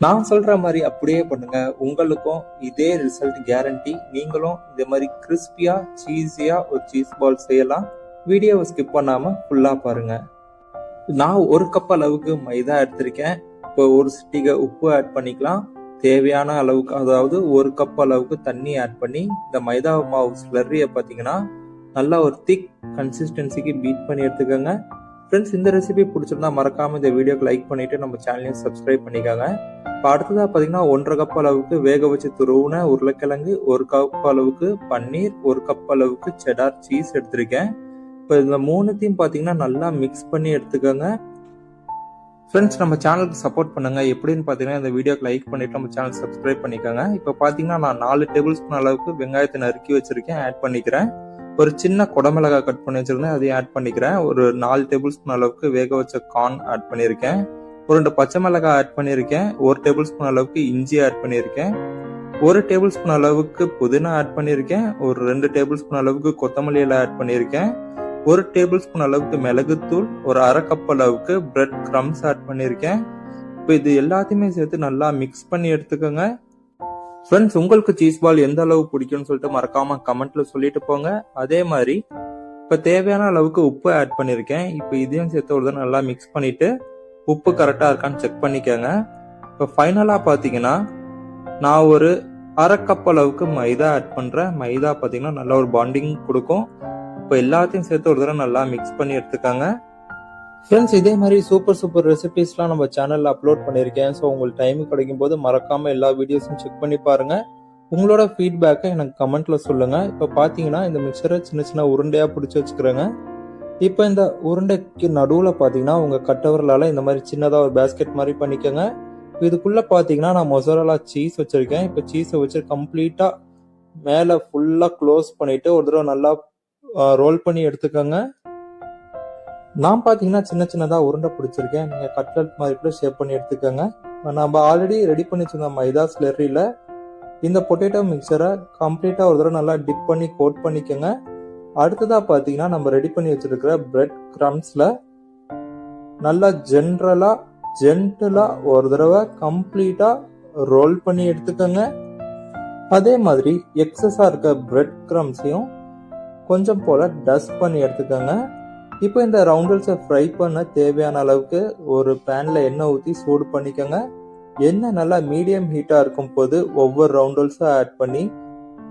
நான் சொல்ற மாதிரி அப்படியே பண்ணுங்க. உங்களுக்கும் இதே ரிசல்ட் கேரண்டி. நீங்களும் இந்த மாதிரி கிறிஸ்பியா சீஸியா ஒரு சீஸ் பால் செய்யலாம். வீடியோவை ஸ்கிப் பண்ணாம ஃபுல்லா பாருங்க. நான் ஒரு கப் அளவுக்கு மைதா எடுத்திருக்கேன். இப்போ ஒரு சிட்டிகை உப்பு ஆட் பண்ணிக்கலாம். தேவையான அளவுக்கு, அதாவது ஒரு கப் அளவுக்கு தண்ணி ஆட் பண்ணி இந்த மைதா மாவு ஸ்லர்ரியை பார்த்தீங்கன்னா நல்லா ஒரு திக் கன்சிஸ்டன்சிக்கு பீட் பண்ணி எடுத்துக்கோங்க. ஃப்ரெண்ட்ஸ், இந்த ரெசிபி பிடிச்சிருந்தா மறக்காம இந்த வீடியோக்கு லைக் பண்ணிட்டு நம்ம சேனலையும் சப்ஸ்கிரைப் பண்ணிக்கோங்க. இப்போ அடுத்ததாக பார்த்தீங்கன்னா 1.5 கப் அளவுக்கு வேக வச்சு துருவுன உருளைக்கிழங்கு, 1 கப் அளவுக்கு பன்னீர், 1 கப் அளவுக்கு செடார் சீஸ் எடுத்திருக்கேன். இப்போ இந்த மூணுத்தையும் பார்த்தீங்கன்னா நல்லா மிக்ஸ் பண்ணி எடுத்துக்கோங்க. ஃப்ரெண்ட்ஸ், நம்ம சேனலுக்கு சப்போர்ட் பண்ணுங்க. எப்படின்னு பார்த்தீங்கன்னா இந்த வீடியோக்கு லைக் பண்ணிட்டு நம்ம சேனல் சப்ஸ்கிரைப் பண்ணிக்கோங்க. இப்போ பார்த்தீங்கன்னா நான் 4 டேபிள் ஸ்பூன் அளவுக்கு வெங்காயத்தை நறுக்கி வச்சிருக்கேன், ஆட் பண்ணிக்கிறேன். ஒரு சின்ன குடமிளகாய் கட் பண்ணி வச்சிருந்தேன், அதையும் ஆட் பண்ணிக்கிறேன். ஒரு 4 டேபிள் ஸ்பூன் அளவுக்கு வேக வச்ச கார்ன் ஆட் பண்ணியிருக்கேன். ஒரு 2 பச்சை மிளகாய் ஆட் பண்ணியிருக்கேன். 1 டேபிள் ஸ்பூன் அளவுக்கு இஞ்சி ஆட் பண்ணியிருக்கேன். 1 டேபிள் ஸ்பூன் அளவுக்கு புதினா ஆட் பண்ணியிருக்கேன். ஒரு 2 டேபிள் ஸ்பூன் அளவுக்கு கொத்தமல்லி இலை ஆட் பண்ணியிருக்கேன். 1 டேபிள் ஸ்பூன் அளவுக்கு மிளகுத்தூள், ஒரு 1/2 கப் அளவுக்கு பிரெட் கிரம்ஸ் ஆட் பண்ணியிருக்கேன். இப்போ இது எல்லாத்தையுமே சேர்த்து நல்லா மிக்ஸ் பண்ணி எடுத்துக்கோங்க. ஃப்ரெண்ட்ஸ், உங்களுக்கு சீஸ் பால் எந்த அளவு பிடிக்கும்னு சொல்லிட்டு மறக்காம கமெண்ட்ல சொல்லிட்டு போங்க. அதே மாதிரி இப்போ தேவையான அளவுக்கு உப்பு ஆட் பண்ணியிருக்கேன். இப்போ இதையும் சேர்த்து ஒரு நல்லா மிக்ஸ் பண்ணிட்டு உப்பு கரெக்டாக இருக்கான்னு செக் பண்ணிக்கோங்க. இப்போ ஃபைனலாக பார்த்தீங்கன்னா நான் ஒரு 1/2 கப் அளவுக்கு மைதா ஆட் பண்ணுறேன். மைதா பார்த்தீங்கன்னா நல்ல ஒரு பாண்டிங் கொடுக்கும். இப்போ எல்லாத்தையும் சேர்த்து ஒரு தடவை நல்லா மிக்ஸ் பண்ணி எடுத்துக்காங்க. ஃப்ரெண்ட்ஸ், இதே மாதிரி சூப்பர் ரெசிபிஸ்லாம் நம்ம சேனலில் அப்லோட் பண்ணியிருக்கேன். ஸோ உங்களுக்கு டைம் கிடைக்கும் போது மறக்காமல் எல்லா வீடியோஸும் செக் பண்ணி பாருங்கள். உங்களோட ஃபீட்பேக்கை எனக்கு கமெண்ட்டில் சொல்லுங்கள். இப்போ பார்த்தீங்கன்னா இந்த மிக்சரை சின்ன சின்ன உருண்டையாக பிடிச்சி வச்சுக்கிறேங்க. இப்போ இந்த உருண்டைக்கு நடுவில் பார்த்தீங்கன்னா உங்கள் கட்டவரலால் இந்த மாதிரி சின்னதாக ஒரு பேஸ்கெட் மாதிரி பண்ணிக்கோங்க. இதுக்குள்ளே பார்த்தீங்கன்னா நான் மொசரலா சீஸ் வச்சுருக்கேன். இப்போ சீஸை வச்சு கம்ப்ளீட்டாக மேலே ஃபுல்லாக க்ளோஸ் பண்ணிவிட்டு ஒரு தடவை நல்லா ரோல் பண்ணி எடுத்துக்கோங்க. நான் பார்த்தீங்கன்னா சின்ன சின்னதாக உருண்டை பிடிச்சிருக்கேன். நீங்கள் கட்லட் மாதிரி கூட ஷேப் பண்ணி எடுத்துக்கோங்க. நம்ம ஆல்ரெடி ரெடி பண்ணி வச்சிருந்த மைதா ஸ்லெர்ரியில் இந்த பொட்டேட்டோ மிக்சரை கம்ப்ளீட்டாக ஒரு தடவை நல்லா டிப் பண்ணி கோட் பண்ணிக்கோங்க. அடுத்ததாக பார்த்தீங்கன்னா நம்ம ரெடி பண்ணி வச்சிருக்கிற பிரெட் கிரம்ஸில் நல்லா ஜென்டலாக ஒரு தடவை கம்ப்ளீட்டாக ரோல் பண்ணி எடுத்துக்கோங்க. அதே மாதிரி எக்ஸஸாக இருக்க பிரெட் கிரம்ஸையும் கொஞ்சம் போல டஸ்ட் பண்ணி எடுத்துக்கோங்க. இப்போ இந்த ரவுண்டல்ஸை ஃப்ரை பண்ண தேவையான அளவுக்கு ஒரு பேன்ல எண்ணெய் ஊற்றி சூடு பண்ணிக்கோங்க. எண்ணெய் நல்லா மீடியம் ஹீட்டாக இருக்கும் போது ஒவ்வொரு ரவுண்டல்ஸை ஆட் பண்ணி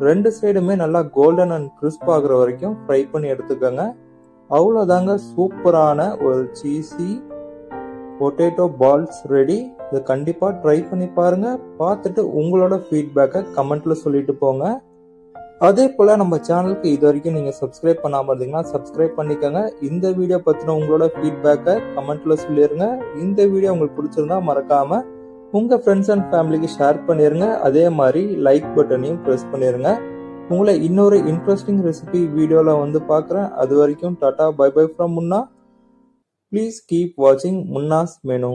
2 சைடுமே நல்லா கோல்டன் அண்ட் கிறிஸ்ப் ஆகுற வரைக்கும் ஃப்ரை பண்ணி எடுத்துக்கோங்க. அவ்வளோதாங்க, சூப்பரான ஒரு சீஸி பொட்டேட்டோ பால்ஸ் ரெடி. இதை கண்டிப்பாக ட்ரை பண்ணி பாருங்க. பார்த்துட்டு உங்களோட ஃபீட்பேக்கை கமெண்ட்ல சொல்லிட்டு போங்க. அதே போல நம்ம சேனலுக்கு இது வரைக்கும் நீங்க சப்ஸ்கிரைப் பண்ணாம இருந்தீங்கன்னா சப்ஸ்கிரைப் பண்ணிக்கோங்க. இந்த வீடியோ பத்தின உங்களோட ஃபீட்பேக்கை கமெண்ட்ல சொல்லிருங்க. இந்த வீடியோ உங்களுக்கு பிடிச்சிருந்தா மறக்காம உங்க ஃப்ரெண்ட்ஸ் அண்ட் ஃபேமிலிக்கு ஷேர் பண்ணிருங்க. அதே மாதிரி லைக் பட்டனையும் பிரஸ் பண்ணிருங்க. உங்களை இன்னொரு இன்ட்ரெஸ்டிங் ரெசிபி வீடியோல வந்து பார்க்குறேன். அது வரைக்கும் டாடா, பை பை ஃப்ரம் முன்னா. ப்ளீஸ் கீப் வாட்சிங் முன்னாஸ் மெனு.